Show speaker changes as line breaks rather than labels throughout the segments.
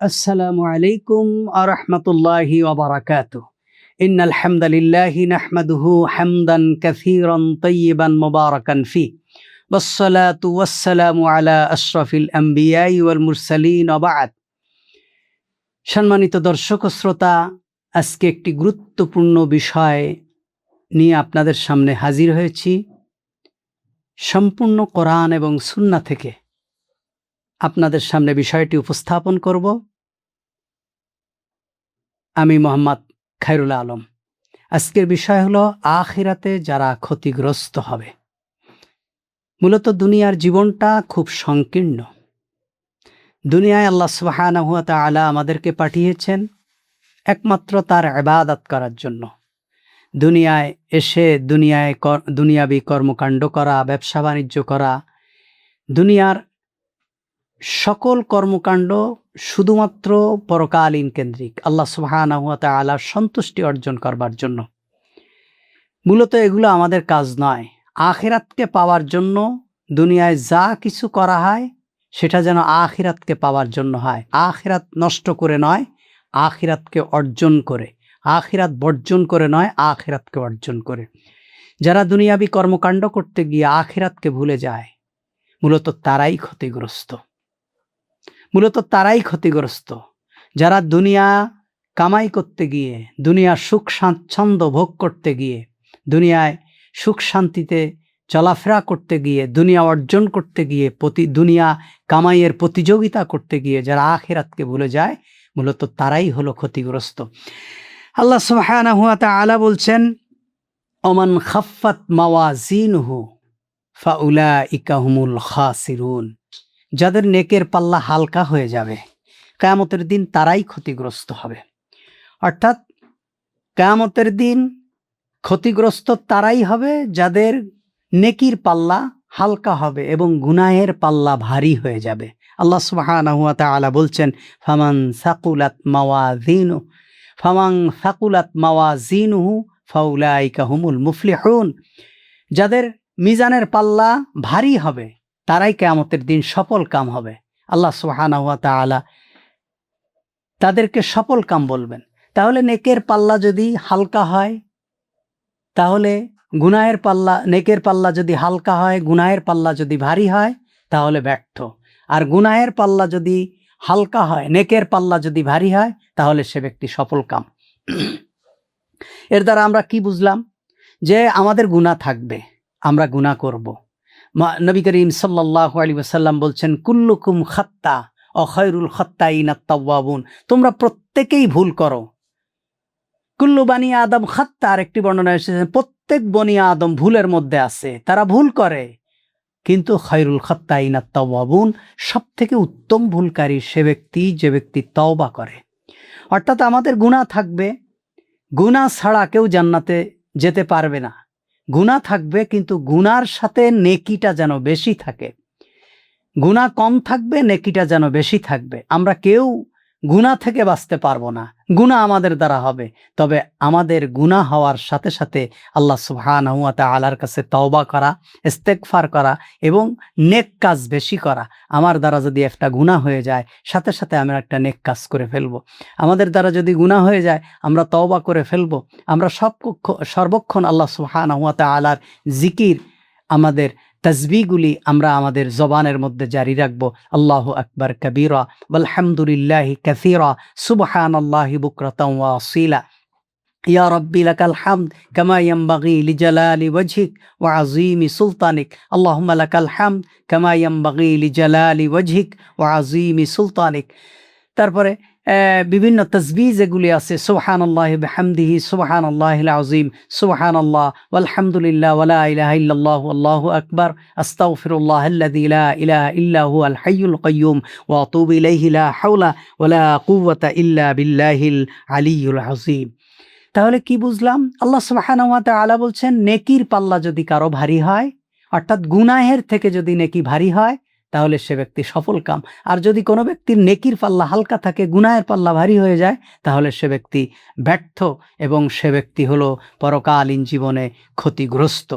আসসালামু আলাইকুম আরহামতুল্লাহি ওয়াবারাকাতুহ। ইন্নাল হামদালিল্লাহি নাহমাদুহু হামদান কাসীরান তাইয়িবান মুবারাকান ফিহি ওয়াসসালাতু ওয়াসসালামু আলা আশরাফিল আম্বিয়াই ওয়াল মুরসালিন ওয়া বা'দ। সম্মানিত দর্শক ও শ্রোতা, আজকে একটি গুরুত্বপূর্ণ বিষয় নিয়ে আপনাদের সামনে হাজির হয়েছি। সম্পূর্ণ কোরআন এবং সুন্নাহ থেকে আপনাদের সামনে বিষয়টি উপস্থাপন করব। আমি মোহাম্মদ খায়রুল আলম। আজকের বিষয় হলো আখিরাতে যারা ক্ষতিগ্রস্ত হবে। মূলত দুনিয়ার জীবনটা খুব সংকীর্ণ। দুনিয়ায় আল্লাহ সুবহানাহু ওয়া তাআলা আমাদেরকে পাঠিয়েছেন একমাত্র তার ইবাদত করার জন্য। দুনিয়ায় এসে দুনিয়াবি কর্মকাণ্ড করা, ব্যবসা বাণিজ্য করা, দুনিয়ার সকল কর্মকাণ্ড শুধুমাত্র পরকালীন কেন্দ্রিক, আল্লাহ সুবহানাহু ওয়া তাআলার সন্তুষ্টি অর্জন করবার জন্য। মূলত এগুলো আমাদের কাজ নয়। আখিরাতকে পাওয়ার জন্য দুনিয়ায় যা কিছু করা হয় সেটা যেন আখিরাতকে পাওয়ার জন্য হয়। আখিরাত নষ্ট করে নয়, আখিরাতকে অর্জন করে। আখিরাত বর্জন করে নয়, আখিরাতকে অর্জন করে। যারা দুনিয়াবি কর্মকাণ্ড করতে গিয়ে আখিরাতকে ভুলে যায়, মূলত তারাই ক্ষতিগ্রস্ত। যারা দুনিয়া কামাই করতে গিয়ে, দুনিয়ার সুখ স্বাচ্ছন্দ্য ভোগ করতে গিয়ে, দুনিয়ায় সুখ শান্তিতে চলাফেরা করতে গিয়ে, দুনিয়া অর্জন করতে গিয়ে, দুনিয়া কামাইয়ের প্রতিযোগিতা করতে গিয়ে যারা আখিরাতকে ভুলে যায়, মূলত তারাই হলো ক্ষতিগ্রস্ত। আল্লাহ সুবহানাহু ওয়া তাআলা বলছেন, ওমান খাফফাত মাওয়াজিনুহু ফাউলাইকা হুমুল খাসিরুন। যাদের নেকের পাল্লা হালকা হয়ে যাবে, কিয়ামতের দিন তারাই ক্ষতিগ্রস্ত হবে। অর্থাৎ কিয়ামতের দিন ক্ষতিগ্রস্ত তারাই হবে যাদের নেকির পাল্লা হালকা হবে এবং গুনাহের পাল্লা ভারী হয়ে যাবে। আল্লাহ সুবহানাহু ওয়া তাআলা বলছেন, ফামান সাকুলাত মাওয়াজিনুহু ফাউলাইকা হুমুল মুফলিহুন। যাদের মিজানের পাল্লা ভারী হবে তারাই কিয়ামতের দিন সফল কাম হবে। আল্লাহ সুবহানাহু ওয়া তাআলা তাদেরকে সফল কাম বলবেন। তাহলে নেকের পাল্লা যদি হালকা হয়, তাহলে নেকের পাল্লা যদি হালকা হয়, গুনাহের পাল্লা যদি ভারী হয়, তাহলে ব্যর্থ। আর গুনাহের পাল্লা যদি হালকা হয়, নেকের পাল্লা যদি ভারী হয়, তাহলে সে ব্যক্তি সফল কাম। এর দ্বারা আমরা কি বুঝলাম? যে আমাদের গুনাহ থাকবে, আমরা গুনাহ করব। নবী করিম সাল্লাল্লাহু আলাইহি ওয়াসাল্লাম বলছেন, কুল্লুকুম খাত্তা ও খায়রুল খাত্তাইনাত তাওয়াবুন। তোমরা প্রত্যেকেই ভুল করো। কুল্লু বানি আদম খাত্তা, আরেকটি বর্ণনা এসেছে প্রত্যেক বনি আদম ভুলের মধ্যে আছে, তারা ভুল করে। কিন্তু খায়রুল খাত্তাইনাত তাওয়াবুন, সবথেকে উত্তম ভুলকারী সে ব্যক্তি যে ব্যক্তি তওবা করে। অর্থাৎ আমাদের গুনাহ থাকবে। গুনাহ ছাড়া কেউ জান্নাতে যেতে পারবে না। গুনাহ থাকবে, কিন্তু গুনার সাথে নেকিটা যেন বেশি থাকে। গুনাহ কম থাকবে, নেকিটা যেন বেশি থাকবে। আমরা কেউ গুনাহ থেকে বাঁচতে পারবো না, গুনাহ আমাদের দ্বারা হবে। তবে আমাদের গুনাহ হওয়ার সাথে সাথে আল্লাহ সুবহানাহু ওয়া তাআলার কাছে তওবা করা, ইস্তেগফার করা এবং নেক কাজ বেশি করা। আমার দ্বারা যদি একটা গুনাহ হয়ে যায়, সাথে সাথে আমরা একটা নেক কাজ করে ফেলবো। আমাদের দ্বারা যদি গুনাহ হয়ে যায়, আমরা তওবা করে ফেলবো। আমরা সর্বক্ষণ আল্লাহ সুবহানাহু ওয়া তাআলার জিকির, আমাদের তাসবিহগুলি আমরা আমাদের জবানের মধ্যে জারি রাখবো। আল্লাহু আকবার কাবীরা ওয়ালহামদুলিল্লাহি কাসীরা সুবহানাল্লাহি বুকরাতাও ওয়া আসীলা। ইয়া রাব্বি লাকাল হামদ কামা ইয়ানবাগি লিজালালি ওয়াজহিক ওয়া আযীমি সুলতানিক। আল্লাহুম্মা লাকাল হামদ কামা ইয়ানবাগি লিজালালি ওয়াজহিক ওয়া আযীমি সুলতানিক। তারপরে বিভিন্ন তাসবিহ যেগুলি আছে, সুবহানাল্লাহি বিহামদিহি সুবহানাল্লাহিল আযীম, সুবহানাল্লাহ ওয়ালহামদুলিল্লাহ ওয়ালা ইলাহা ইল্লাল্লাহু আল্লাহু আকবার, আস্তাগফিরুল্লাহাল্লাযী লা ইলাহা ইল্লা হুয়াল হাইয়ুল কাইয়্যুম ওয়া আতুবু ইলাইহি, লা হাওলা ওয়ালা কুওয়াতা ইল্লা বিল্লাহিল আলিয়্যুল আযীম। তাহলে কি বুঝলাম? আল্লাহ সুবহানাহু ওয়া তাআলা বলছেন, নেকির পাল্লা যদি কারো ভারী হয়, অর্থাৎ গুনাহের থেকে যদি নেকি ভারী হয়, তাহলে সে ব্যক্তি সফল কাম। আর যদি কোনো ব্যক্তির নেকির পাল্লা হালকা থাকে, গুনাহের পাল্লা ভারী হয়ে যায়, তাহলে সে ব্যক্তি ব্যর্থ এবং সে ব্যক্তি হলো পরকালীন জীবনে ক্ষতিগ্রস্ত।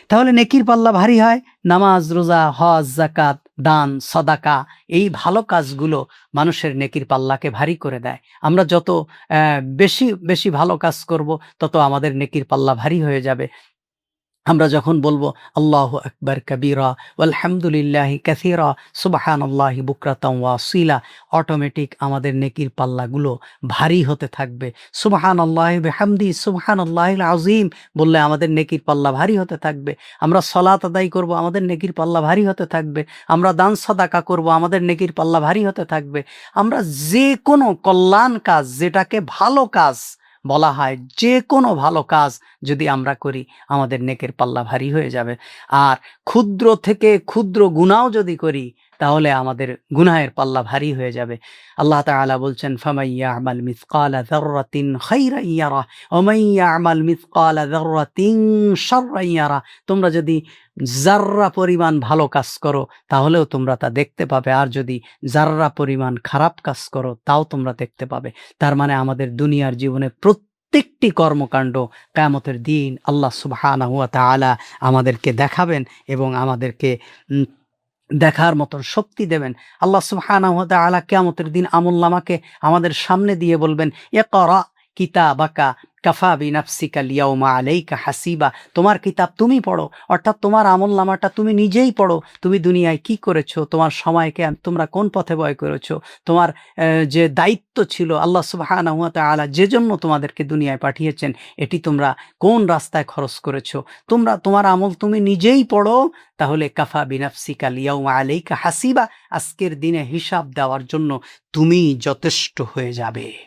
তাহলে নেকির পাল্লা ভারী হয়, নামাজ, রোজা, হজ, যাকাত, দান, সাদাকা, এই ভালো কাজগুলো মানুষের নেকির পাল্লাকে ভারী করে দেয়। আমরা যত বেশি বেশি ভালো কাজ করব, তত আমাদের নেকির পাল্লা ভারী হয়ে যাবে। আমরা যখন বলবো আল্লাহু আকবার কাবীরা ওয়ালহামদুলিল্লাহি কাসীরা সুবহানাল্লাহি বুকরাতাম ওয়া আসীলা, অটোমেটিক আমাদের নেকির পাল্লাগুলো ভারী হতে থাকবে। সুবহানাল্লাহি বিহামদি সুবহানাল্লাহিল আযীম বললে আমাদের নেকির পাল্লা ভারী হতে থাকবে। আমরা সালাত আদায় করব, আমাদের নেকির পাল্লা ভারী হতে থাকবে। আমরা দান সাদাকা করব, আমাদের নেকির পাল্লা ভারী হতে থাকবে। আমরা যে কোনো কল্যাণ কাজ, যেটাকে ভালো কাজ বলা হয়, যে কোনো ভালো কাজ যদি আমরা করি, আমাদের নেকের পাল্লা ভারী হয়ে যাবে। আর ক্ষুদ্র থেকে ক্ষুদ্র গুনাহও যদি করি, তাহলে আমাদের গুনাহের পাল্লা ভারী হয়ে যাবে। আল্লাহ তাআলা বলছেন, ফামান ইয়া'মাল মিসকালা যাররাতিন খাইরান ইয়ারা ওয়া মান ইয়া'মাল মিসকালা যাররাতিন শাররান ইয়ারা। তোমরা যদি যাররা পরিমাণ ভালো কাজ করো, তাহলেও তোমরা তা দেখতে পাবে, আর যদি যাররা পরিমাণ খারাপ কাজ করো, তাও তোমরা দেখতে পাবে। তার মানে আমাদের দুনিয়ার জীবনে প্রত্যেকটি কর্মকাণ্ড কিয়ামতের দিন আল্লাহ সুবহানাহু ওয়া তাআলা আমাদেরকে দেখাবেন এবং আমাদেরকে দেখার মতন শক্তি দেবেন। আল্লাহ সুবহানাহু ওয়া তাআলা কিয়ামতের দিন আমলনামাকে আমাদের সামনে দিয়ে বলবেন, ইকরা কিতাবাকা কাফা বিনাফসিকা আল-ইয়াওমা আলাইকা হাসিবা। তোমার কিতাব তুমি পড়ো, অর্থাৎ তোমার আমলনামাটা তুমি নিজেই পড়ো। তুমি দুনিয়ায় কি করেছো, তোমার সময়কে তোমরা কোন পথে ব্যয় করেছো, তোমার যে দায়িত্ব ছিল আল্লাহ সুবহানাহু ওয়া তাআলা যে জন্য তোমাদেরকে দুনিয়ায় পাঠিয়েছেন, এটি তোমরা কোন রাস্তায় খরচ করেছো, তোমার আমল তুমি নিজেই পড়ো। তাহলে কাফা বিনাফসিকা আল-ইয়াওমা আলাইকা হাসিবা, আজকের দিনে হিসাব দেওয়ার জন্য তুমি যথেষ্ট হয়ে যাবে।